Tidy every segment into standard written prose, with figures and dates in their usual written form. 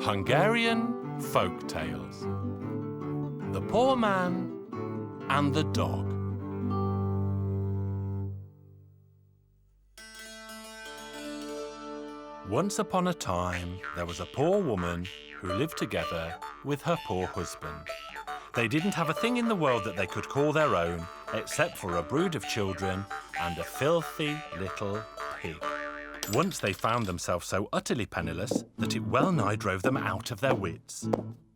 Hungarian Folk Tales. The Poor Man and the Dog. Once upon a time, there was a poor woman who lived together with her poor husband. They didn't have a thing in the world that they could call their own, except for a brood of children and a filthy little pig. Once they found themselves so utterly penniless that it well nigh drove them out of their wits.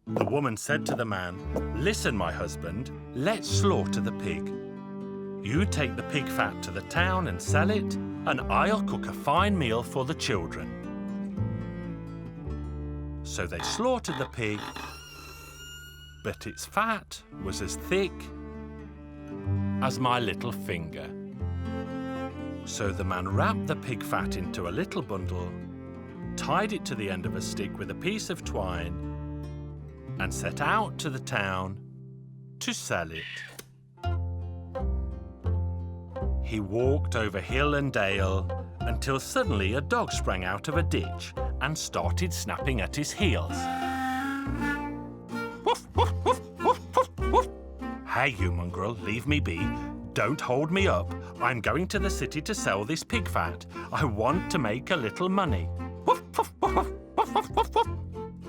The woman said to the man, "Listen, my husband, let's slaughter the pig. You take the pig fat to the town and sell it, and I'll cook a fine meal for the children." So they slaughtered the pig, but its fat was as thick as my little finger. So the man wrapped the pig fat into a little bundle, tied it to the end of a stick with a piece of twine, and set out to the town to sell it. He walked over hill and dale until suddenly a dog sprang out of a ditch and started snapping at his heels. "Woof, woof, woof, woof, woof, woof. Hey, you mongrel, leave me be. Don't hold me up. I'm going to the city to sell this pig fat. I want to make a little money." Woof, woof, woof, woof, woof, woof, woof.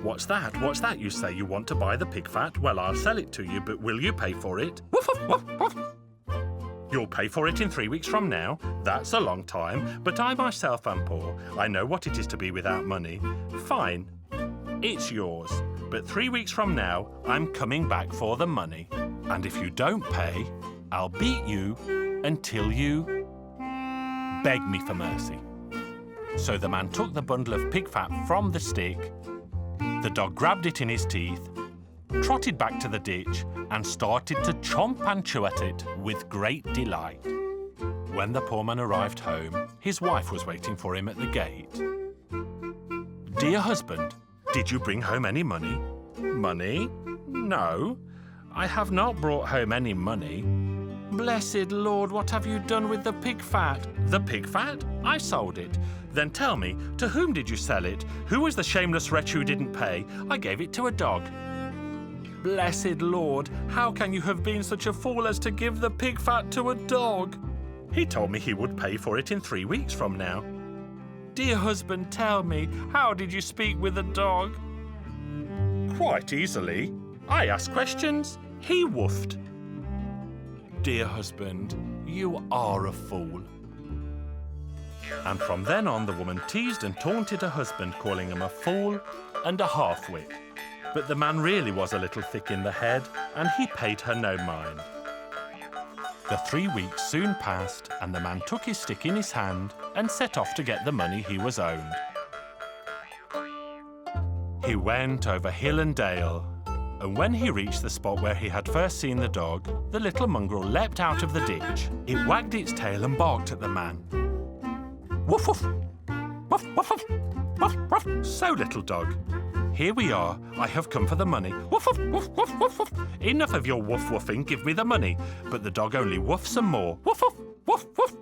"What's that? What's that? You say you want to buy the pig fat? Well, I'll sell it to you, but will you pay for it?" Woof, woof, woof, woof. "You'll pay for it in 3 weeks from now? That's a long time, but I myself am poor. I know what it is to be without money." "Fine, it's yours, but 3 weeks from now, I'm coming back for the money. And if you don't pay, I'll beat you until you beg me for mercy." So the man took the bundle of pig fat from the stick, the dog grabbed it in his teeth, trotted back to the ditch and started to chomp and chew at it with great delight. When the poor man arrived home, his wife was waiting for him at the gate. "Dear husband, did you bring home any money?" "Money? No, I have not brought home any money." "Blessed Lord, what have you done with the pig fat?" "The pig fat? I sold it." "Then tell me, to whom did you sell it? Who was the shameless wretch who didn't pay?" "I gave it to a dog." "Blessed Lord, how can you have been such a fool as to give the pig fat to a dog?" "He told me he would pay for it in 3 weeks from now." "Dear husband, tell me, how did you speak with the dog?" "Quite easily. I asked questions. He woofed." "Dear husband, you are a fool." And from then on, the woman teased and taunted her husband, calling him a fool and a half-wit. But the man really was a little thick in the head, and he paid her no mind. The 3 weeks soon passed, and the man took his stick in his hand and set off to get the money he was owed. He went over hill and dale, and when he reached the spot where he had first seen the dog, the little mongrel leapt out of the ditch. It wagged its tail and barked at the man. "Woof, woof, woof, woof, woof, woof, woof. So, little dog, here we are. I have come for the money." "Woof, woof, woof, woof, woof, woof. Enough of your woof woofing, give me the money." But the dog only woofed some more. "Woof, woof, woof, woof."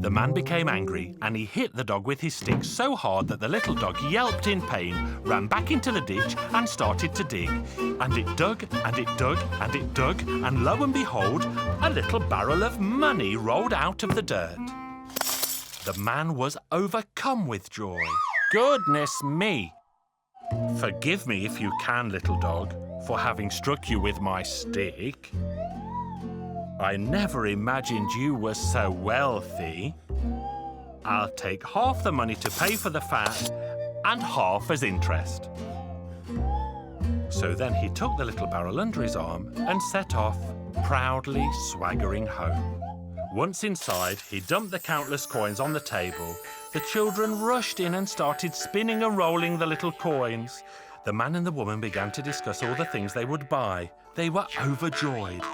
The man became angry and he hit the dog with his stick so hard that the little dog yelped in pain, ran back into the ditch and started to dig. And it dug and it dug and it dug, and lo and behold, a little barrel of money rolled out of the dirt. The man was overcome with joy. "Goodness me! Forgive me if you can, little dog, for having struck you with my stick. I never imagined you were so wealthy. I'll take half the money to pay for the fat and half as interest." So then he took the little barrel under his arm and set off, proudly swaggering home. Once inside, he dumped the countless coins on the table. The children rushed in and started spinning and rolling the little coins. The man and the woman began to discuss all the things they would buy. They were overjoyed.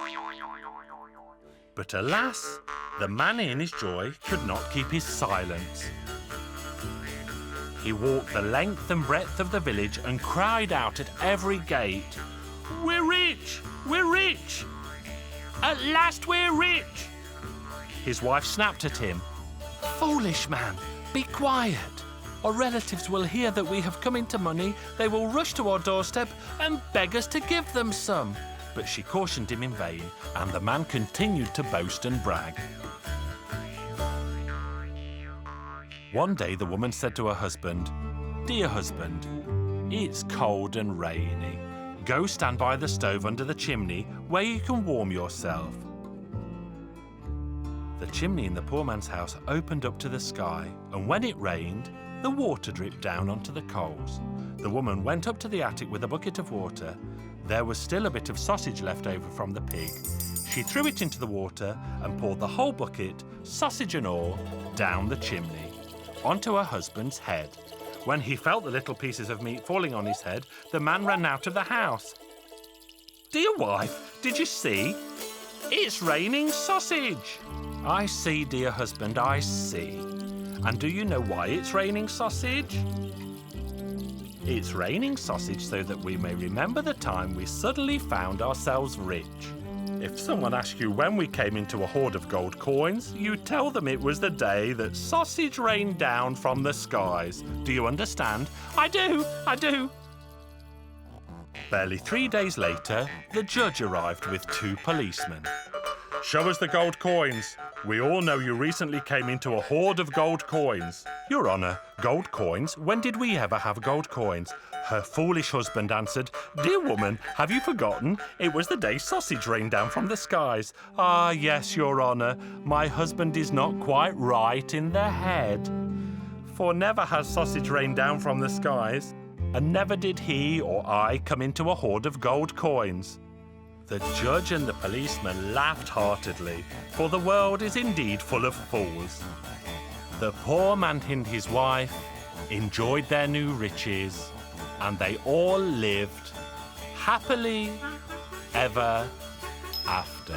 But alas, the man in his joy could not keep his silence. He walked the length and breadth of the village and cried out at every gate, "We're rich! We're rich! At last we're rich!" His wife snapped at him, "Foolish man, be quiet. Our relatives will hear that we have come into money. They will rush to our doorstep and beg us to give them some. But she cautioned him in vain, and the man continued to boast and brag. One day the woman said to her husband, "Dear husband, it's cold and rainy. Go stand by the stove under the chimney where you can warm yourself." The chimney in the poor man's house opened up to the sky, and when it rained, the water dripped down onto the coals. The woman went up to the attic with a bucket of water. There was still a bit of sausage left over from the pig. She threw it into the water and poured the whole bucket, sausage and all, down the chimney, onto her husband's head. When he felt the little pieces of meat falling on his head, the man ran out of the house. "Dear wife, did you see? It's raining sausage." "I see, dear husband, I see. And do you know why it's raining sausage?" "It's raining sausage so that we may remember the time we suddenly found ourselves rich. If someone asks you when we came into a hoard of gold coins, you tell them it was the day that sausage rained down from the skies. Do you understand?" "I do." Barely 3 days later, the judge arrived with 2 policemen. "Show us the gold coins. We all know you recently came into a hoard of gold coins." "Your Honour, gold coins? When did we ever have gold coins?" Her foolish husband answered, "Dear woman, have you forgotten? It was the day sausage rained down from the skies." "Ah, yes, Your Honour. My husband is not quite right in the head. For never has sausage rained down from the skies, and never did he or I come into a hoard of gold coins." The judge and the policeman laughed heartedly, for the world is indeed full of fools. The poor man and his wife enjoyed their new riches, and they all lived happily ever after.